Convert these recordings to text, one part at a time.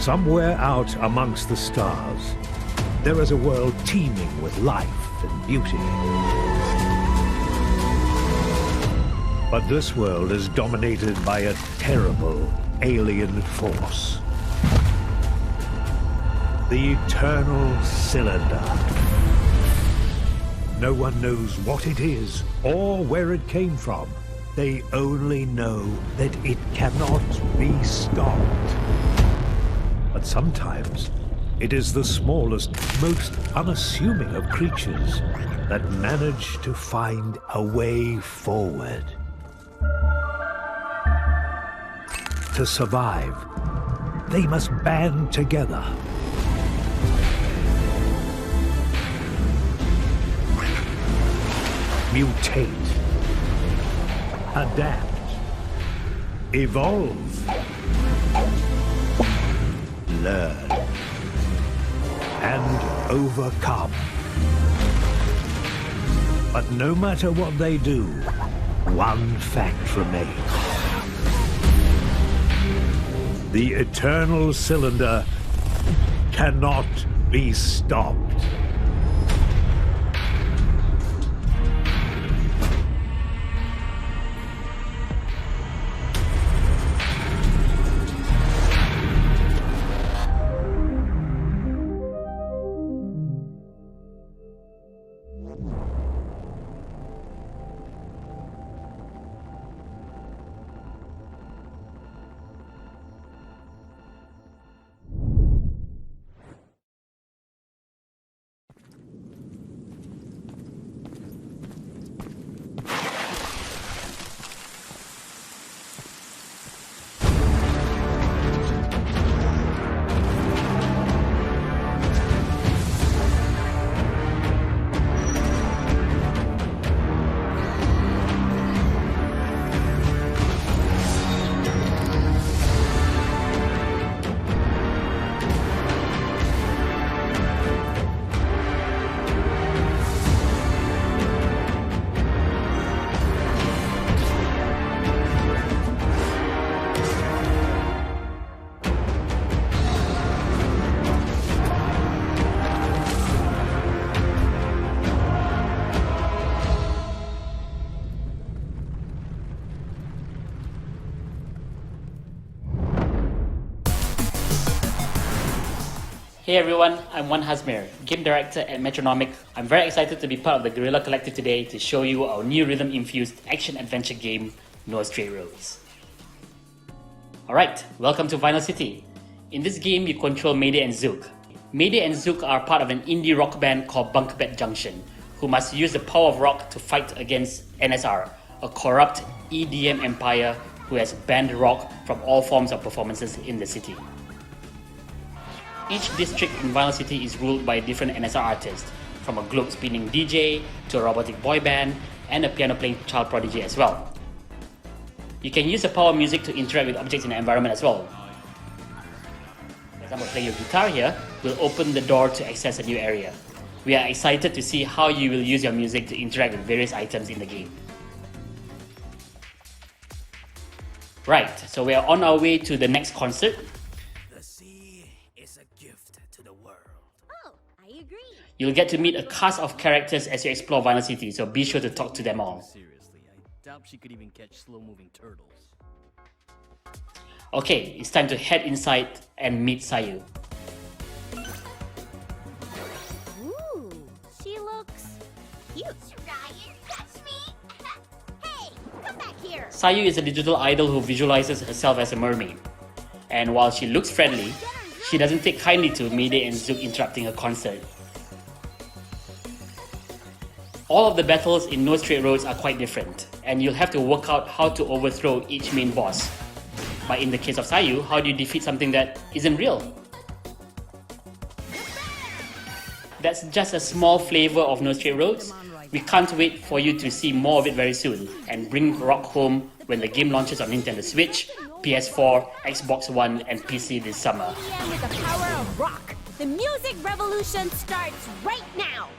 Somewhere out amongst the stars, there is a world teeming with life and beauty. But this world is dominated by a terrible alien force. The Eternal Cylinder. No one knows what it is or where it came from. They only know that it cannot be stopped. But sometimes, it is the smallest, most unassuming of creatures that manage to find a way forward. To survive, they must band together. Mutate. Adapt. Evolve. Learn. And overcome. But no matter what they do, one fact remains. The Eternal Cylinder cannot be stopped. Hey everyone, I'm Wan Hasmir, Game Director at Metronomic. I'm very excited to be part of the Guerilla Collective today to show you our new rhythm-infused action-adventure game, No Straight Roads. Alright, welcome to Vinyl City. In this game, you control Mayday and Zook. Mayday and Zook are part of an indie rock band called Bunkbed Junction, who must use the power of rock to fight against NSR, a corrupt EDM empire who has banned rock from all forms of performances in the city. Each district in Vinyl City is ruled by a different NSR artist, from a globe-spinning DJ to a robotic boy band and a piano-playing child prodigy as well. You can use the power of music to interact with objects in the environment as well. For example, playing your guitar here will open the door to access a new area. We are excited to see how you will use your music to interact with various items in the game. Right, so we are on our way to the next concert. You'll get to meet a cast of characters as you explore Vinyl City, so be sure to talk to them all. Seriously, I doubt she could even catch slow-moving turtles. Okay, it's time to head inside and meet Sayu. Ooh, she looks cute. Ryan, that's me. Hey, come back here. Sayu is a digital idol who visualizes herself as a mermaid. And while she looks friendly, she doesn't take kindly to Mayday and Zook interrupting her concert. All of the battles in No Straight Roads are quite different, and you'll have to work out how to overthrow each main boss. But in the case of Sayu, how do you defeat something that isn't real? That's just a small flavor of No Straight Roads. We can't wait for you to see more of it very soon, and bring rock home when the game launches on Nintendo Switch, PS4, Xbox One, and PC this summer. With the power of rock, the music revolution starts right now.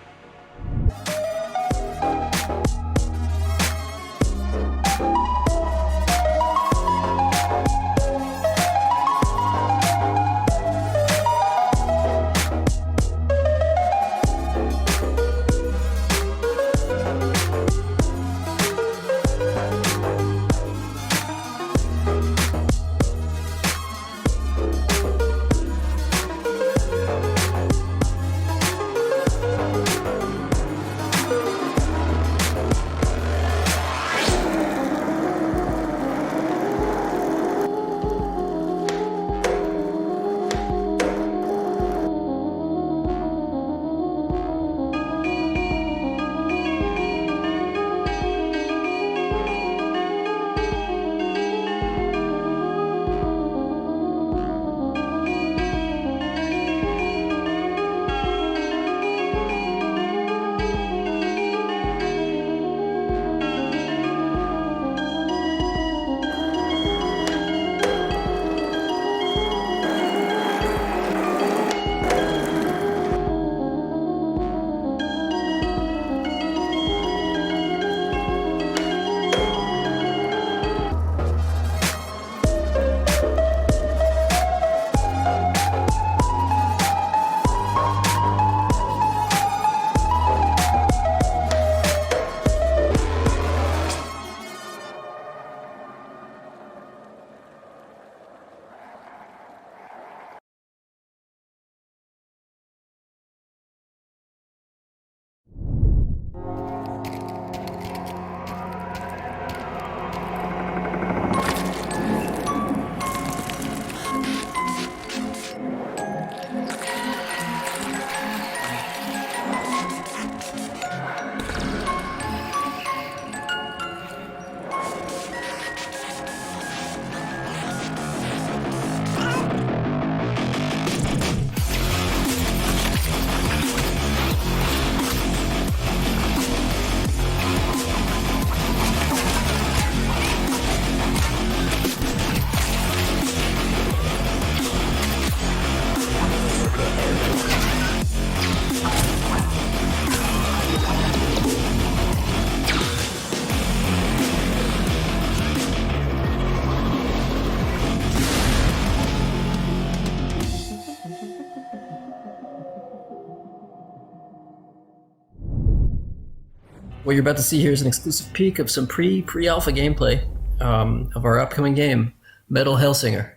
What you're about to see here is an exclusive peek of some pre-alpha gameplay of our upcoming game, Metal Hellsinger.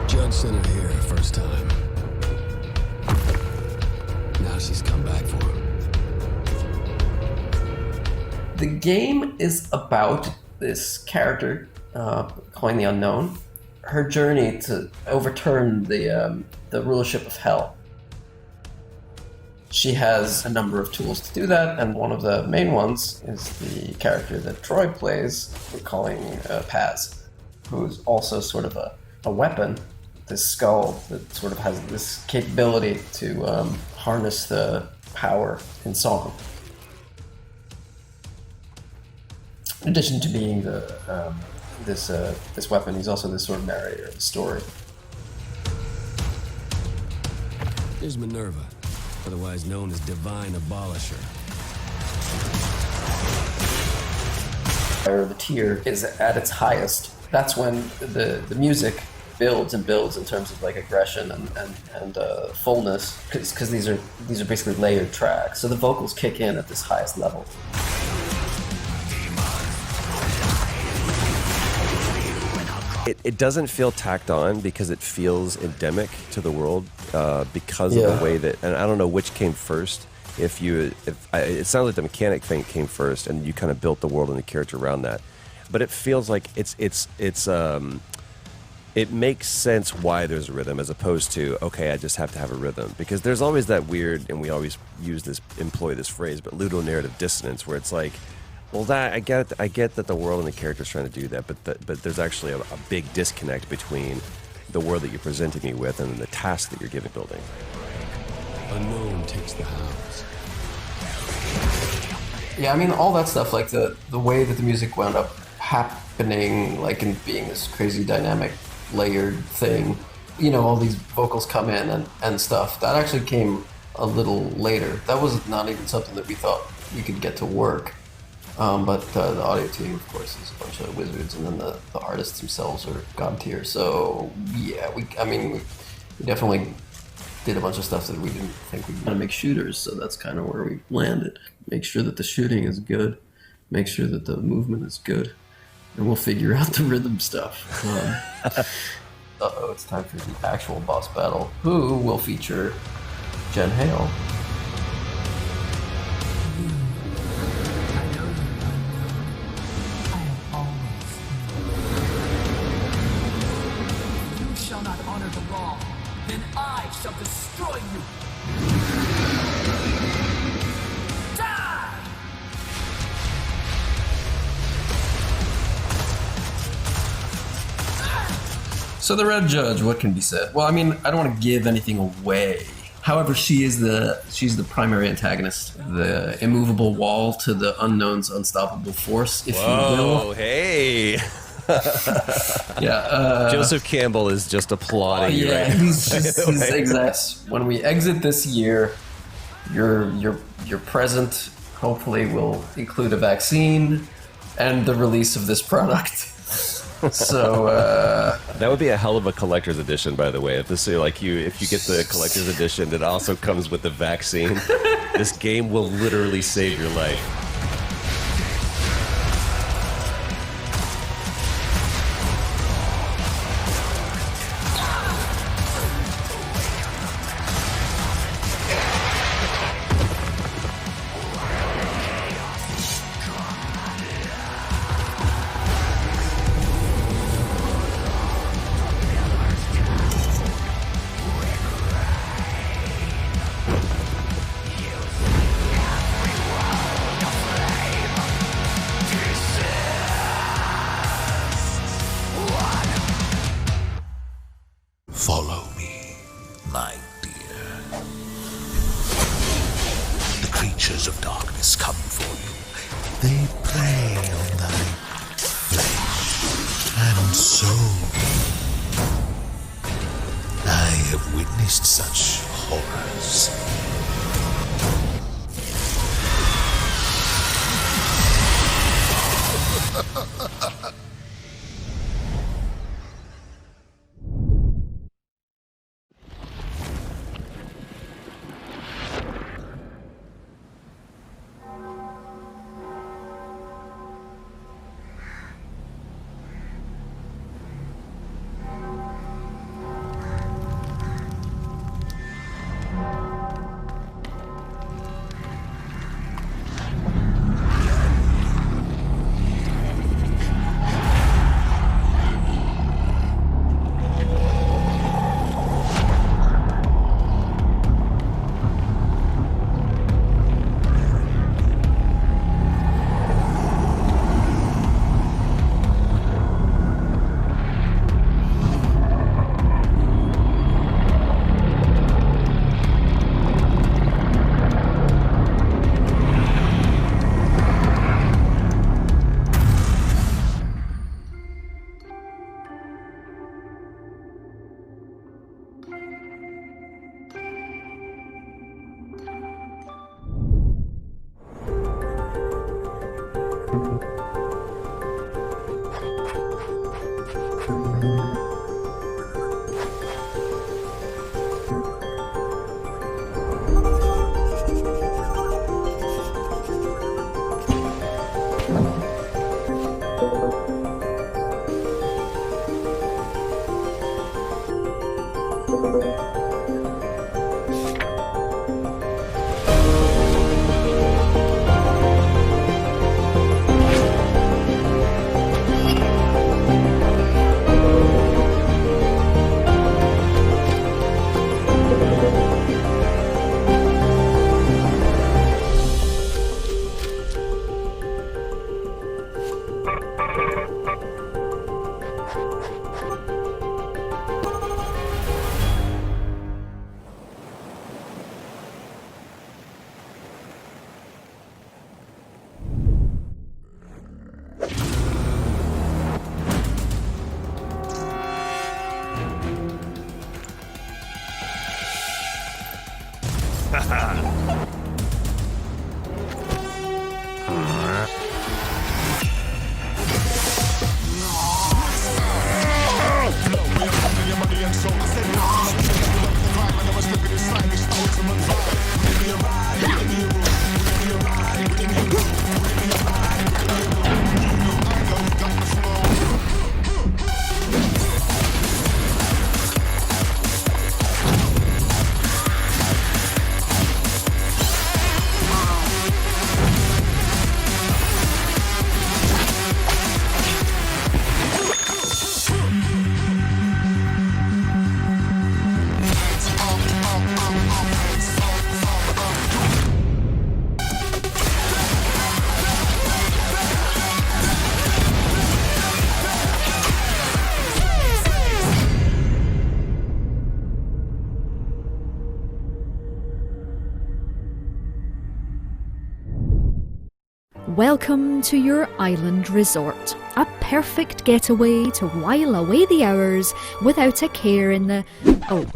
Judge sent her here first time. Now she's come back for him. The game is about this character, calling the Unknown, her journey to overturn the rulership of Hell. She has a number of tools to do that, and one of the main ones is the character that Troy plays, we're calling Paz, who's also sort of a weapon, this skull that sort of has this capability to harness the power in song. In addition to being this weapon, he's also this sort of narrator of the story. There's Minerva, otherwise known as Divine Abolisher. Where the tier is at its highest, that's when the music builds and builds in terms of like aggression and fullness, because these are basically layered tracks. So the vocals kick in at this highest level. It doesn't feel tacked on because it feels endemic to the world because of the way that, and I don't know which came first. It sounds like the mechanic thing came first, and you kind of built the world and the character around that. But it feels like it makes sense why there's a rhythm as opposed to, okay, I just have to have a rhythm, because there's always that weird, and we always employ this phrase, but ludonarrative dissonance, where it's like, well, that I get that the world and the character's trying to do that, but there's actually a big disconnect between the world that you're presenting me with and the task that you're giving building. Unknown takes the house. Yeah, I mean, all that stuff, like the way that the music wound up happening, like, and being this crazy dynamic layered thing, you know, all these vocals come in and stuff, that actually came a little later. That was not even something that we thought we could get to work. But the audio team, of course, is a bunch of wizards, and then the artists themselves are god tier. So yeah, we definitely did a bunch of stuff that we didn't think we were gonna make shooters. So that's kind of where we landed. Make sure that the shooting is good, make sure that the movement is good, and we'll figure out the rhythm stuff. It's time for the actual boss battle, who will feature Jen Hale. Destroy you! Die! So the Red Judge, what can be said? Well, I mean, I don't want to give anything away. However, she's the primary antagonist, the immovable wall to the Unknown's unstoppable force, if you will. Hey! Yeah, Joseph Campbell is just applauding you right now. he's exact. When we exit this year, your present hopefully will include a vaccine and the release of this product. So that would be a hell of a collector's edition, by the way. If you get the collector's edition, it also comes with the vaccine. This game will literally save your life. Follow me, my dear. The creatures of darkness come for you. They prey on thy flesh and soul. I have witnessed such horrors. Welcome to your island resort. A perfect getaway to while away the hours without a care in the... Oh,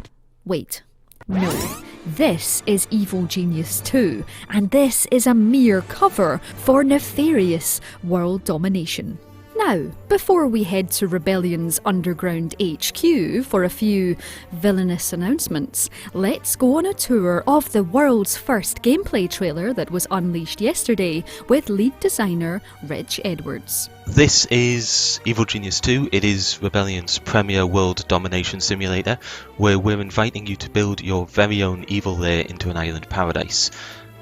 wait. No. This is Evil Genius 2, and this is a mere cover for nefarious world domination. Now, before we head to Rebellion's underground HQ for a few villainous announcements, let's go on a tour of the world's first gameplay trailer that was unleashed yesterday with lead designer Rich Edwards. This is Evil Genius 2. It is Rebellion's premier world domination simulator, where we're inviting you to build your very own evil lair into an island paradise.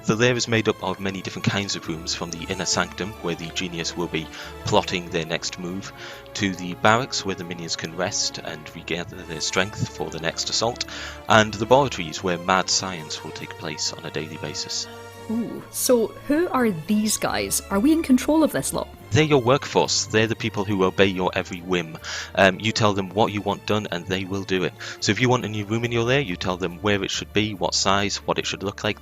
The lair is made up of many different kinds of rooms, from the inner sanctum, where the genius will be plotting their next move, to the barracks, where the minions can rest and regather their strength for the next assault, and laboratories, where mad science will take place on a daily basis. Ooh, so who are these guys? Are we in control of this lot? They're your workforce. They're the people who obey your every whim. You tell them what you want done and they will do it. So if you want a new room in your lair, you tell them where it should be, what size, what it should look like.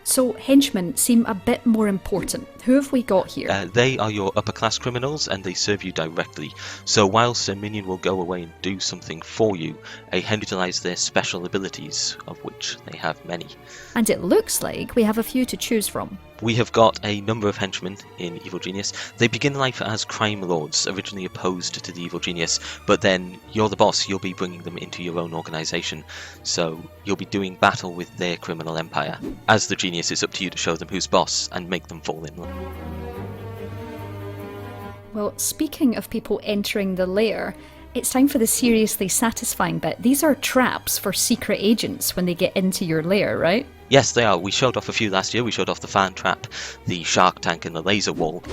So henchmen seem a bit more important. Who have we got here? They are your upper class criminals and they serve you directly. So whilst a minion will go away and do something for you, a hen utilize their special abilities, of which they have many. And it looks like we have a few to choose from. We have got a number of henchmen in Evil Genius. They begin life as crime lords, originally opposed to the Evil Genius, but then you're the boss, you'll be bringing them into your own organisation, so you'll be doing battle with their criminal empire. As the genius, it's up to you to show them who's boss and make them fall in love. Well, speaking of people entering the lair, it's time for the seriously satisfying bit. These are traps for secret agents when they get into your lair, right? Yes, they are. We showed off a few last year. We showed off the fan trap, the shark tank and the laser wall.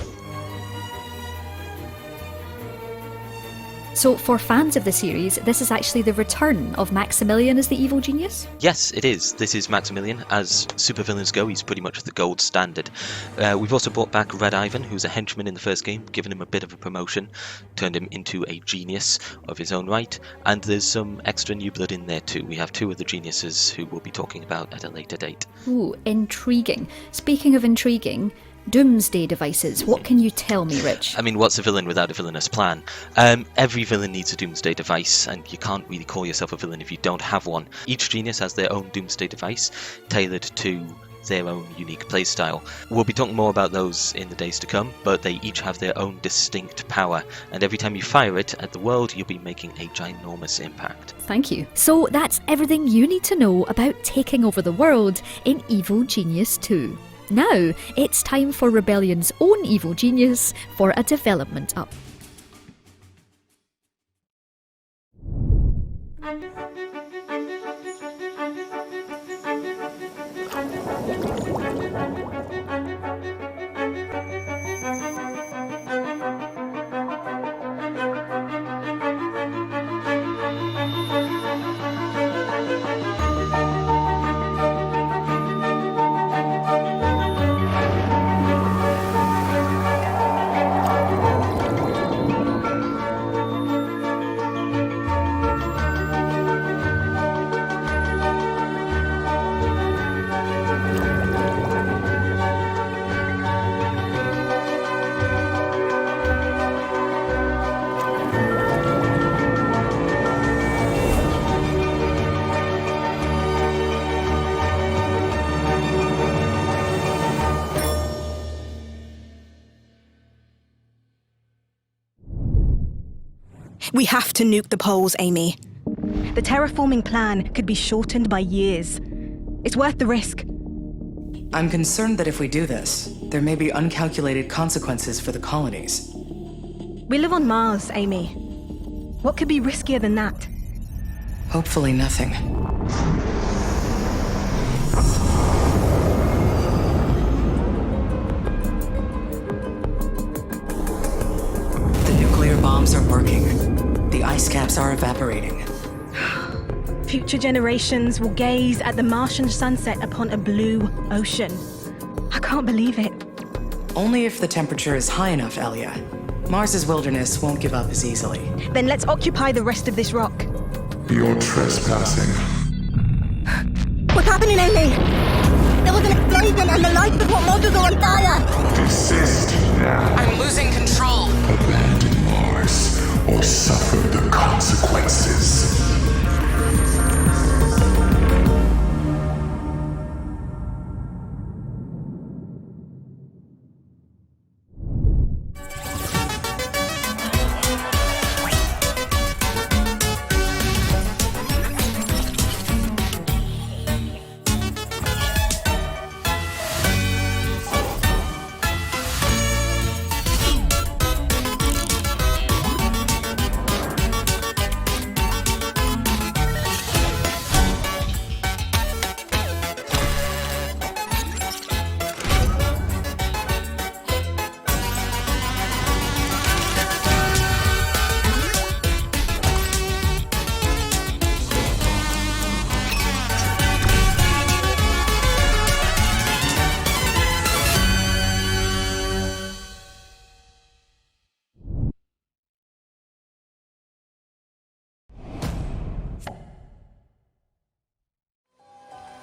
So for fans of the series, this is actually the return of Maximilian as the evil genius? Yes, it is. This is Maximilian. As supervillains go, he's pretty much the gold standard. We've also brought back Red Ivan, who's a henchman in the first game, given him a bit of a promotion, turned him into a genius of his own right, and there's some extra new blood in there too. We have two of the geniuses who we'll be talking about at a later date. Ooh, intriguing. Speaking of intriguing, doomsday devices. What can you tell me, Rich? I mean, what's a villain without a villainous plan? Every villain needs a doomsday device, and you can't really call yourself a villain if you don't have one. Each genius has their own doomsday device, tailored to their own unique playstyle. We'll be talking more about those in the days to come, but they each have their own distinct power, and every time you fire it at the world, you'll be making a ginormous impact. Thank you. So that's everything you need to know about taking over the world in Evil Genius 2. Now, it's time for Rebellion's own Evil Genius for a development up. We have to nuke the poles, Amy. The terraforming plan could be shortened by years. It's worth the risk. I'm concerned that if we do this, there may be uncalculated consequences for the colonies. We live on Mars, Amy. What could be riskier than that? Hopefully nothing. The nuclear bombs are working. The ice caps are evaporating. Future generations will gaze at the Martian sunset upon a blue ocean. I can't believe it. Only if the temperature is high enough, Elia. Mars's wilderness won't give up as easily. Then let's occupy the rest of this rock. You're trespassing. What's happening, Amy? There was an explosion and the lights of what models are on fire. Desist now. I'm losing control. Abandon Mars or suffer the consequences.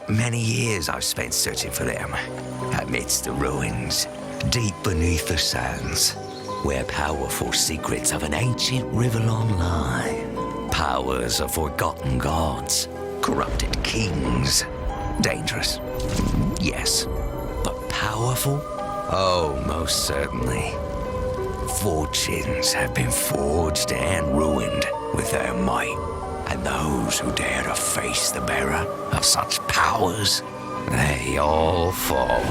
Many years I've spent searching for them, amidst the ruins, deep beneath the sands, where powerful secrets of an ancient rivellon lie. Powers of forgotten gods, corrupted kings. Dangerous, yes, but powerful? Oh, most certainly. Fortunes have been forged and ruined with their might. And those who dare to face the bearer of such powers, they all fall.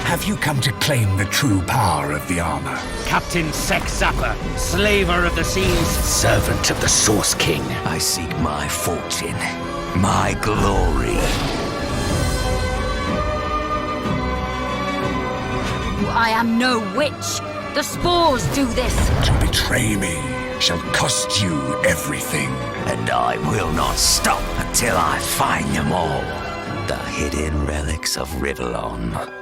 Have you come to claim the true power of the armor? Captain Sex Zapper, slaver of the seas, servant of the Source King, I seek my fortune, my glory. I am no witch. The spores do this. To betray me shall cost you everything. And I will not stop until I find them all. The hidden relics of Rivellon.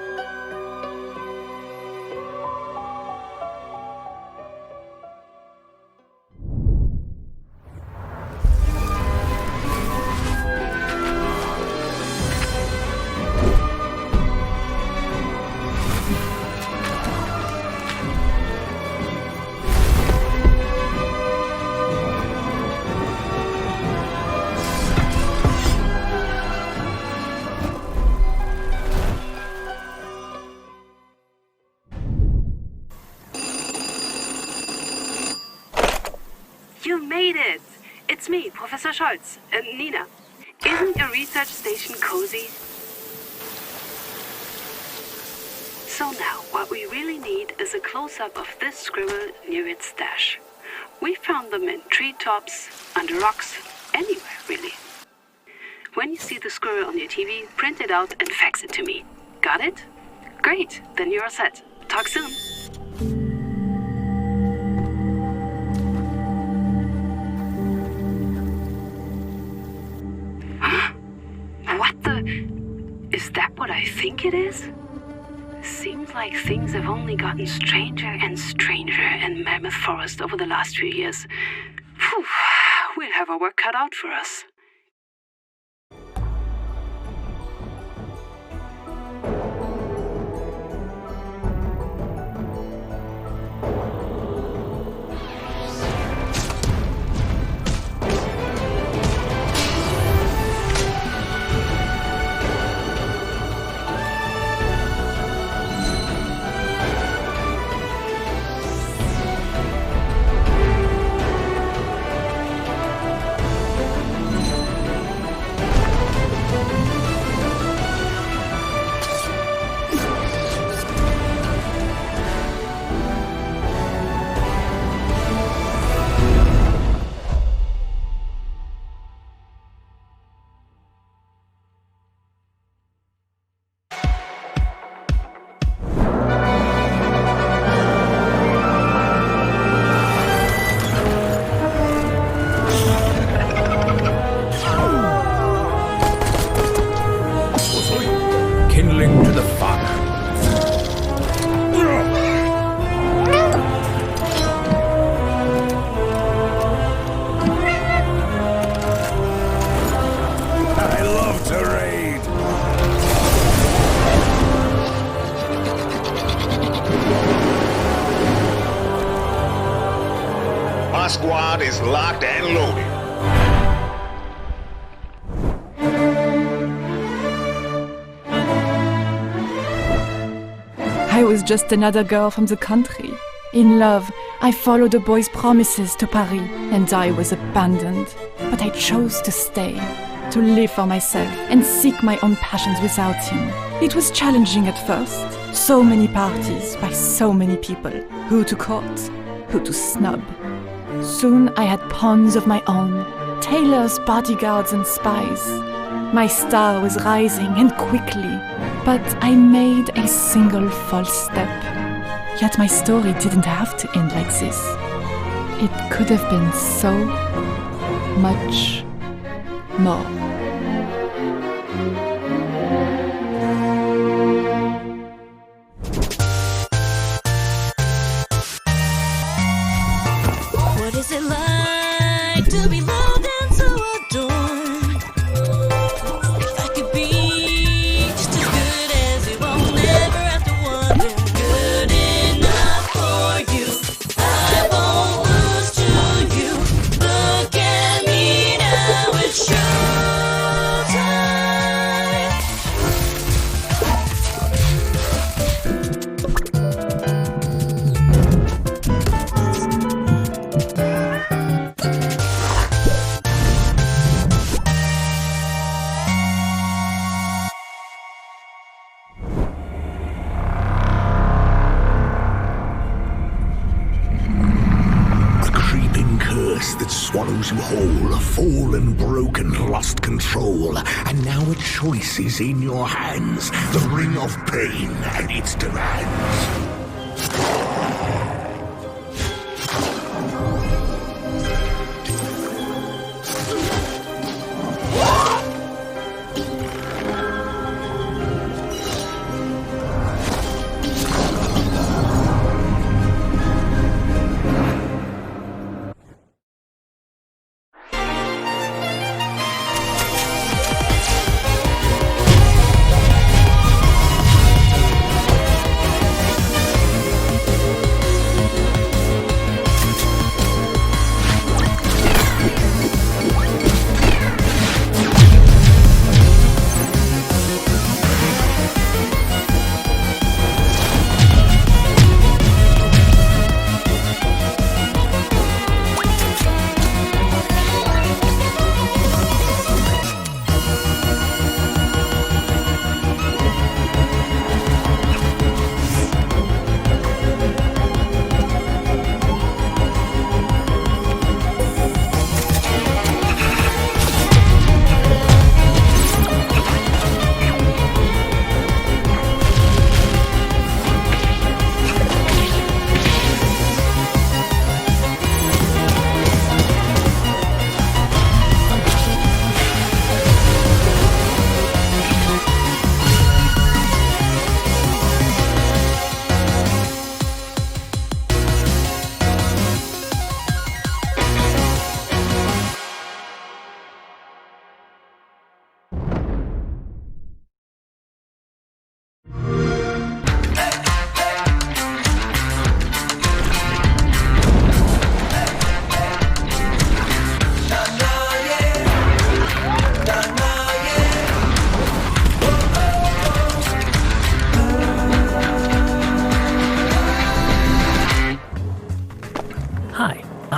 it's me, Professor Scholz. Nina, isn't a research station cozy? So now, what we really need is a close-up of this squirrel near its stash. We found them in treetops, under rocks, anywhere really. When you see the squirrel on your TV, print it out and fax it to me. Got it? Great, then you're all set. Talk soon. What the? Is that what I think it is? Seems like things have only gotten stranger and stranger in Mammoth Forest over the last few years. Phew, we'll have our work cut out for us. Squad is locked and loaded. I was just another girl from the country. In love, I followed a boy's promises to Paris, and I was abandoned. But I chose to stay, to live for myself, and seek my own passions without him. It was challenging at first. So many parties by so many people. Who to court, who to snub. Soon I had pawns of my own, tailors, bodyguards and spies. My star was rising and quickly, but I made a single false step. Yet my story didn't have to end like this. It could have been so much more. What is it like to be loved and so adored? If I could be just as good as you, I'll never have to wonder. Good enough for you, I won't lose to you. Look at me now, it's showtime. That swallows you whole, fallen, broken, lost control, and now a choice is in your hands, the ring of pain and its demands.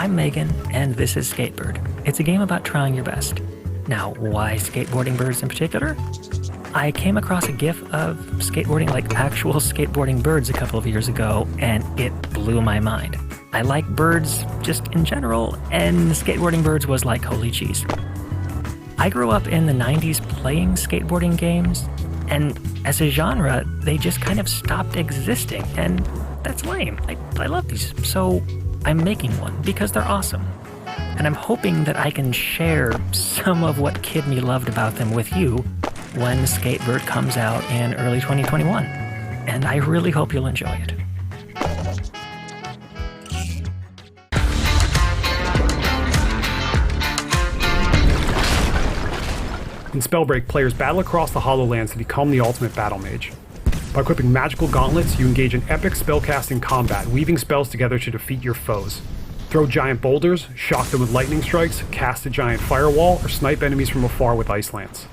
I'm Megan, and this is Skatebird. It's a game about trying your best. Now, why skateboarding birds in particular? I came across a GIF of skateboarding like actual skateboarding birds a couple of years ago, and it blew my mind. I like birds just in general, and skateboarding birds was like holy cheese. I grew up in the 90s playing skateboarding games, and as a genre, they just kind of stopped existing, and that's lame. I love these, so I'm making one because they're awesome. And I'm hoping that I can share some of what Kid Me loved about them with you when Skatebird comes out in early 2021. And I really hope you'll enjoy it. In Spellbreak, players battle across the Hollowlands to become the ultimate battle mage. By equipping magical gauntlets, you engage in epic spellcasting combat, weaving spells together to defeat your foes. Throw giant boulders, shock them with lightning strikes, cast a giant firewall, or snipe enemies from afar with ice lance.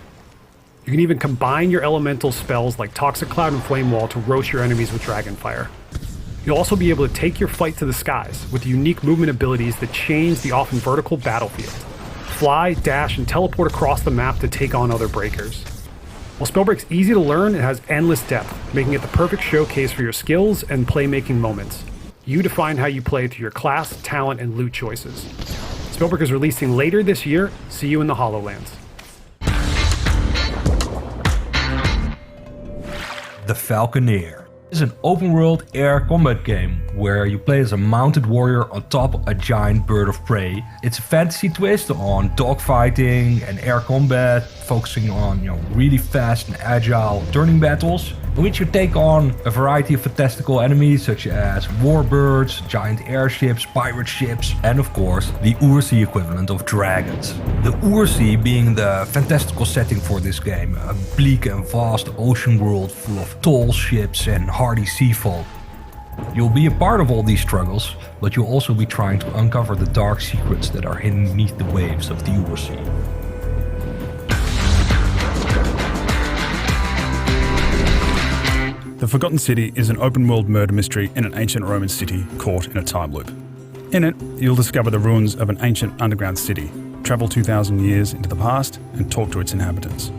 You can even combine your elemental spells like Toxic Cloud and Flame Wall to roast your enemies with Dragonfire. You'll also be able to take your fight to the skies with unique movement abilities that change the often vertical battlefield. Fly, dash, and teleport across the map to take on other breakers. While Spellbreak's easy to learn, it has endless depth, making it the perfect showcase for your skills and playmaking moments. You define how you play through your class, talent, and loot choices. Spellbreak is releasing later this year. See you in the Hollowlands. The Falconeer is an open-world air combat game where you play as a mounted warrior on top of a giant bird of prey. It's a fantasy twist on dogfighting and air combat, focusing on really fast and agile turning battles, in which you take on a variety of fantastical enemies such as warbirds, giant airships, pirate ships, and of course the Ursi equivalent of dragons. The Ursi being the fantastical setting for this game, a bleak and vast ocean world full of tall ships and hardy sea folk. You'll be a part of all these struggles, but you'll also be trying to uncover the dark secrets that are hidden beneath the waves of the Ursi. The Forgotten City is an open-world murder mystery in an ancient Roman city caught in a time loop. In it, you'll discover the ruins of an ancient underground city, travel 2,000 years into the past, and talk to its inhabitants.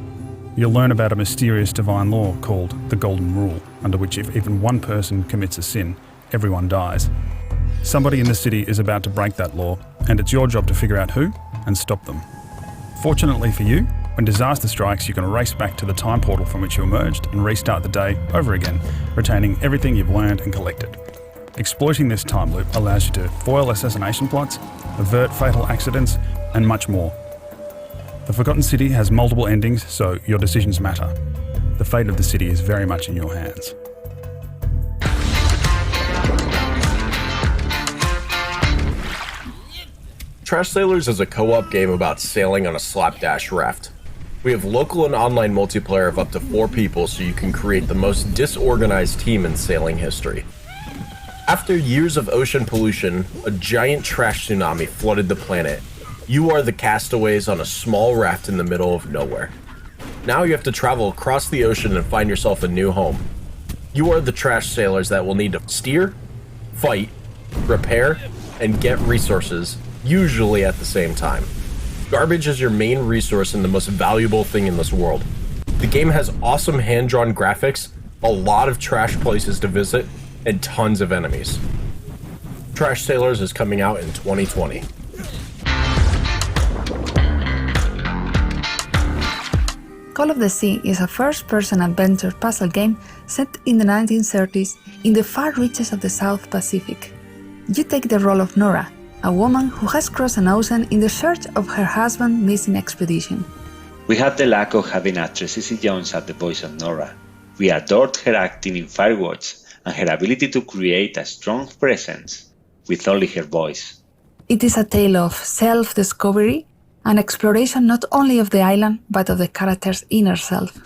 You'll learn about a mysterious divine law called the Golden Rule, under which if even one person commits a sin, everyone dies. Somebody in the city is about to break that law, and it's your job to figure out who and stop them. Fortunately for you, when disaster strikes, you can race back to the time portal from which you emerged and restart the day over again, retaining everything you've learned and collected. Exploiting this time loop allows you to foil assassination plots, avert fatal accidents, and much more. The Forgotten City has multiple endings, so your decisions matter. The fate of the city is very much in your hands. Trash Sailors is a co-op game about sailing on a slapdash raft. We have local and online multiplayer of up to 4 people, so you can create the most disorganized team in sailing history. After years of ocean pollution, a giant trash tsunami flooded the planet. You are the castaways on a small raft in the middle of nowhere. Now you have to travel across the ocean and find yourself a new home. You are the trash sailors that will need to steer, fight, repair, and get resources, usually at the same time. Garbage is your main resource and the most valuable thing in this world. The game has awesome hand-drawn graphics, a lot of trash places to visit, and tons of enemies. Trash Sailors is coming out in 2020. Call of the Sea is a first-person adventure puzzle game set in the 1930s in the far reaches of the South Pacific. You take the role of Nora, a woman who has crossed an ocean in the search of her husband's missing expedition. We had the luck of having actress Cissy Jones as the voice of Nora. We adored her acting in Firewatch and her ability to create a strong presence with only her voice. It is a tale of self-discovery and exploration not only of the island, but of the character's inner self.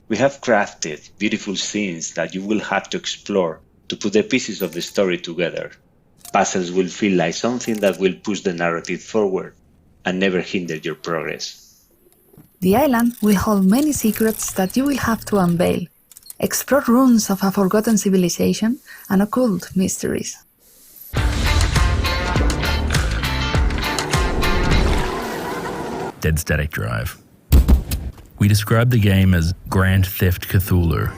We have crafted beautiful scenes that you will have to explore to put the pieces of the story together. Puzzles will feel like something that will push the narrative forward and never hinder your progress. The island will hold many secrets that you will have to unveil, explore ruins of a forgotten civilization and occult mysteries. Dead Static Drive. We describe the game as Grand Theft Cthulhu.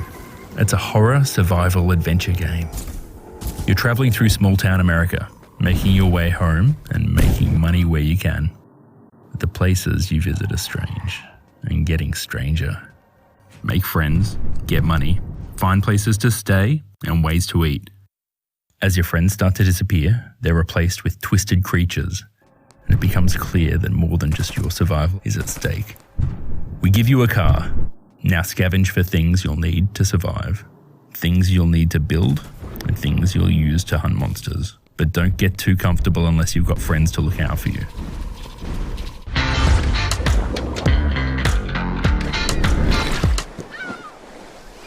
It's a horror survival adventure game. You're traveling through small-town America, making your way home and making money where you can. But the places you visit are strange and getting stranger. Make friends, get money, find places to stay, and ways to eat. As your friends start to disappear, they're replaced with twisted creatures, and it becomes clear that more than just your survival is at stake. We give you a car. Now scavenge for things you'll need to survive, things you'll need to build, and things you'll use to hunt monsters. But don't get too comfortable unless you've got friends to look out for you.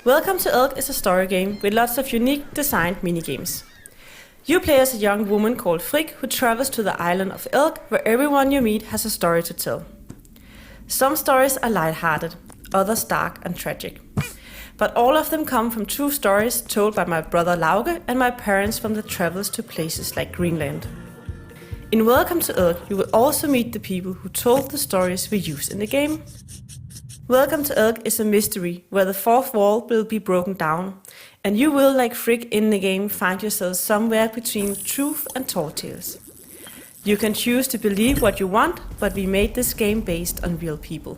Welcome to Elk is a story game with lots of unique designed minigames. You play as a young woman called Frigg who travels to the island of Elk, where everyone you meet has a story to tell. Some stories are lighthearted, others dark and tragic. But all of them come from true stories told by my brother Lauge and my parents from the travels to places like Greenland. In Welcome to Elk, you will also meet the people who told the stories we use in the game. Welcome to Elk is a mystery where the fourth wall will be broken down, and you will, like Frigg in the game, find yourself somewhere between truth and tall tales. You can choose to believe what you want, but we made this game based on real people.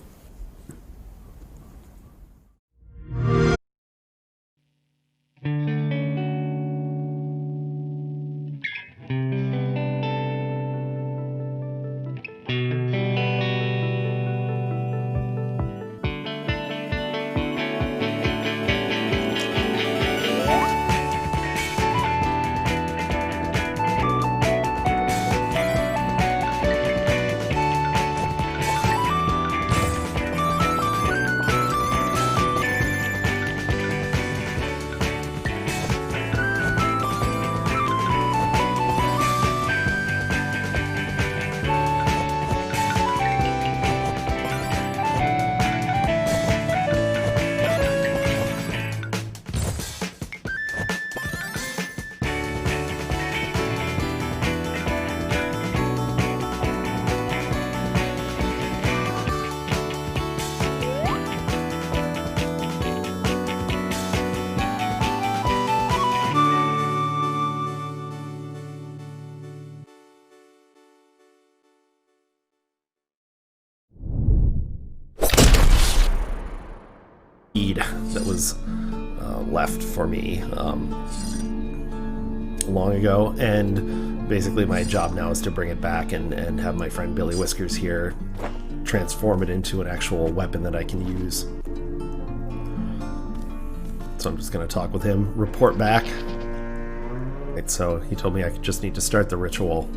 That was left for me long ago, and basically my job now is to bring it back and have my friend Billy Whiskers here transform it into an actual weapon that I can use. So I'm just going to talk with him, report back. Right, so he told me I just need to start the ritual.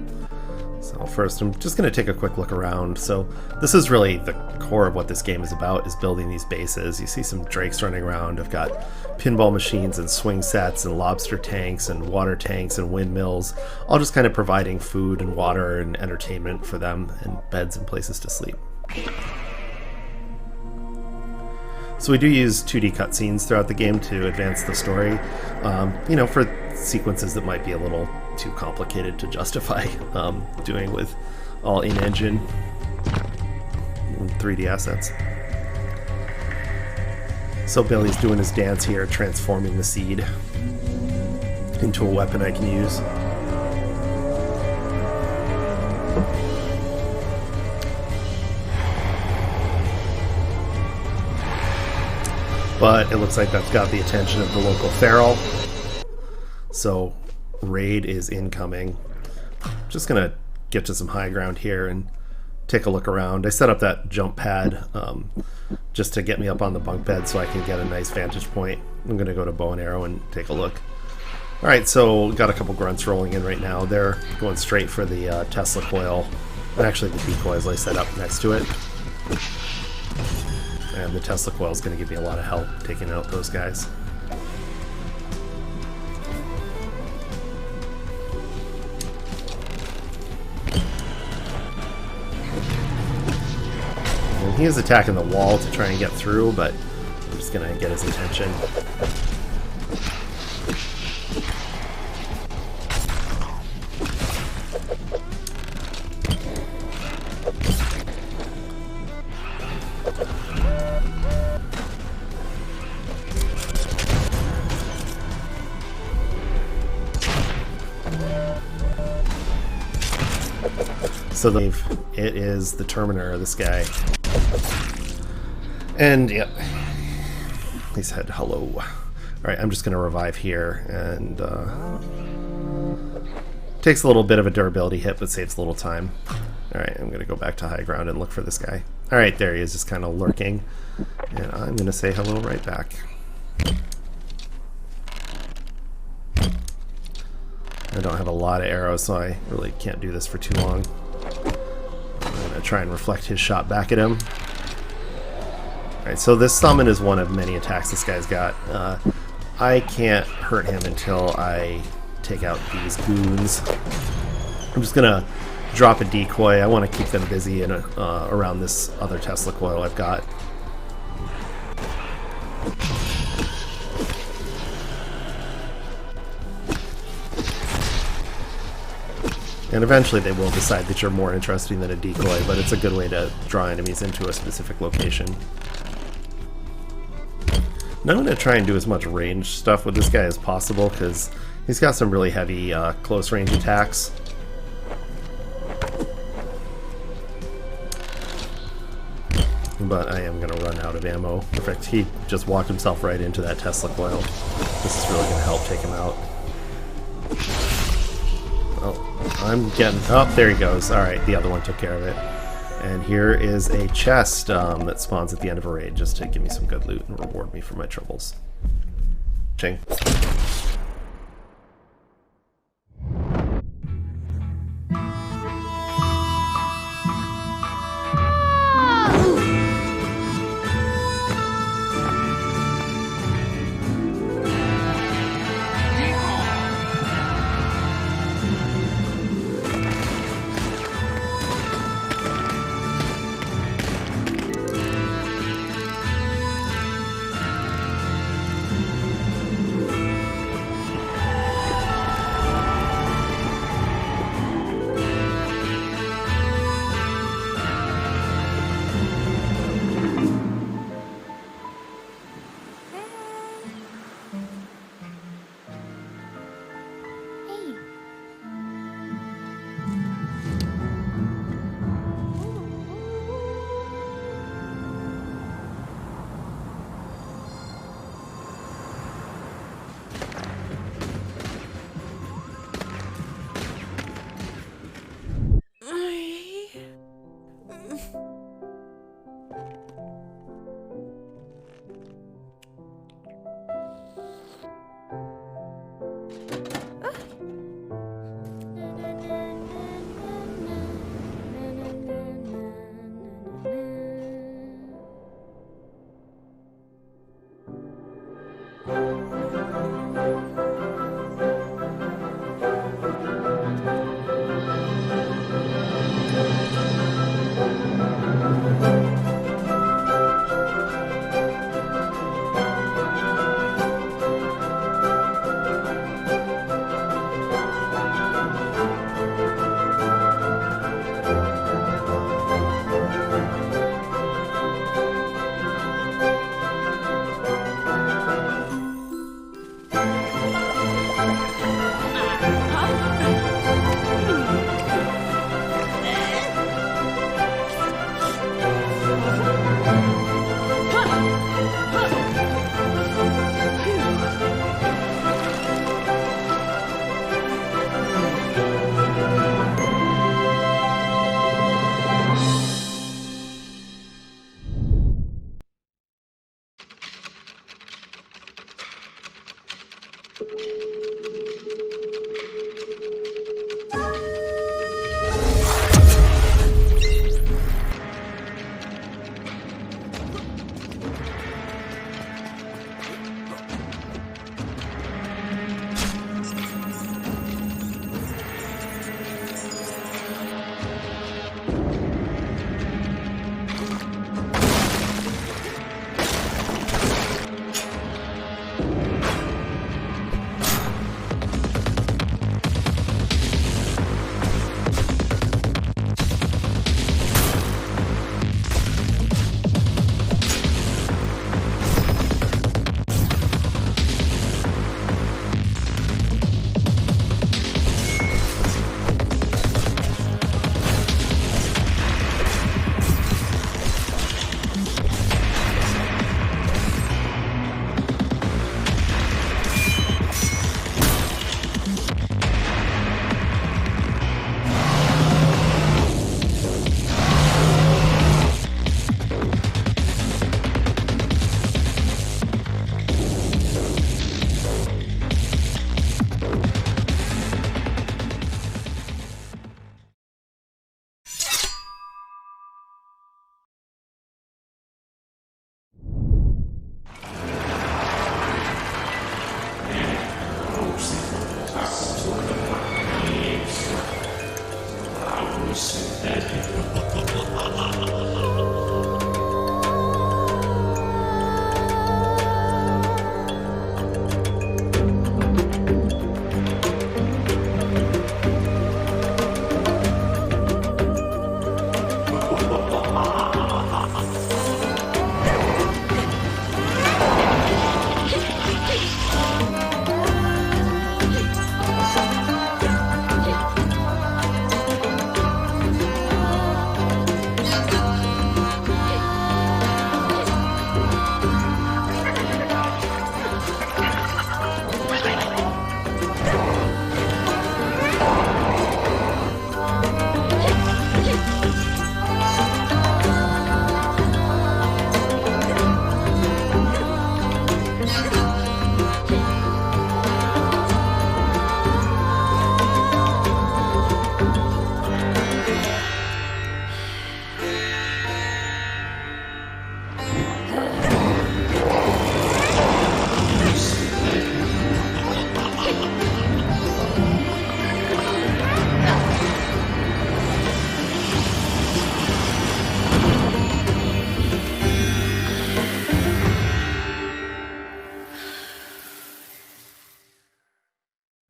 So first I'm just going to take a quick look around. So this is really the core of what this game is about, is building these bases. You see some drakes running around. I've got pinball machines and swing sets and lobster tanks and water tanks and windmills, all just kind of providing food and water and entertainment for them, and beds and places to sleep. So we do use 2D cutscenes throughout the game to advance the story, for sequences that might be a little too complicated to justify doing with all in-engine and 3D assets. So Billy's doing his dance here, transforming the seed into a weapon I can use. But it looks like that's got the attention of the local feral. So raid is incoming. Just gonna get to some high ground here and take a look around. I set up that jump pad just to get me up on the bunk bed so I can get a nice vantage point. I'm gonna go to bow and arrow and take a look. Alright, so got a couple grunts rolling in right now. They're going straight for the Tesla coil, and actually the decoys I set up next to it. And the Tesla coil is going to give me a lot of help taking out those guys. And he is attacking the wall to try and get through, but I'm just going to get his attention. So it is the Terminator, this guy. And yeah, he said hello. Alright, I'm just going to revive here, and takes a little bit of a durability hit, but saves a little time. Alright, I'm going to go back to high ground and look for this guy. Alright, there he is, just kind of lurking. And I'm going to say hello right back. I don't have a lot of arrows, so I really can't do this for too long. I'm going to try and reflect his shot back at him. Alright, so this summon is one of many attacks this guy's got. I can't hurt him until I take out these goons. I'm just going to drop a decoy. I want to keep them busy in around this other Tesla coil I've got. And eventually they will decide that you're more interesting than a decoy, but it's a good way to draw enemies into a specific location. Now I'm going to try and do as much range stuff with this guy as possible, because he's got some really heavy close range attacks. But I am going to run out of ammo. In fact, he just walked himself right into that Tesla coil. This is really going to help take him out. Oh, I'm getting... Oh, there he goes. Alright, the other one took care of it. And here is a chest that spawns at the end of a raid, just to give me some good loot and reward me for my troubles. Ching.